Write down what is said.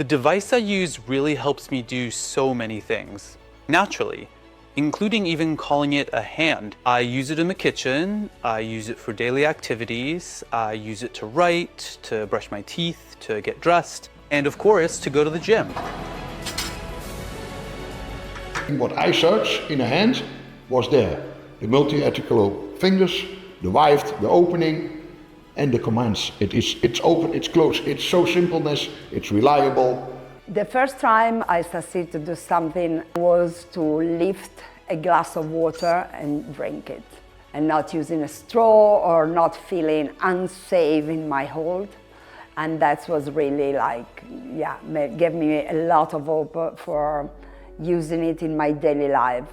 The device I use really helps me do so many things, naturally, including even calling it a hand. I use it in the kitchen, I use it for daily activities, I use it to write, to brush my teeth, to get dressed, and of course, to go to the gym. What I searched in a hand was there. The multi-articular fingers, the wide, the opening, and the commands. It's open, it's closed, it's so simpleness, it's reliable. The first time I succeeded to do something was to lift a glass of water and drink it, and not using a straw or not feeling unsafe in my hold. And that was really gave me a lot of hope for using it in my daily life.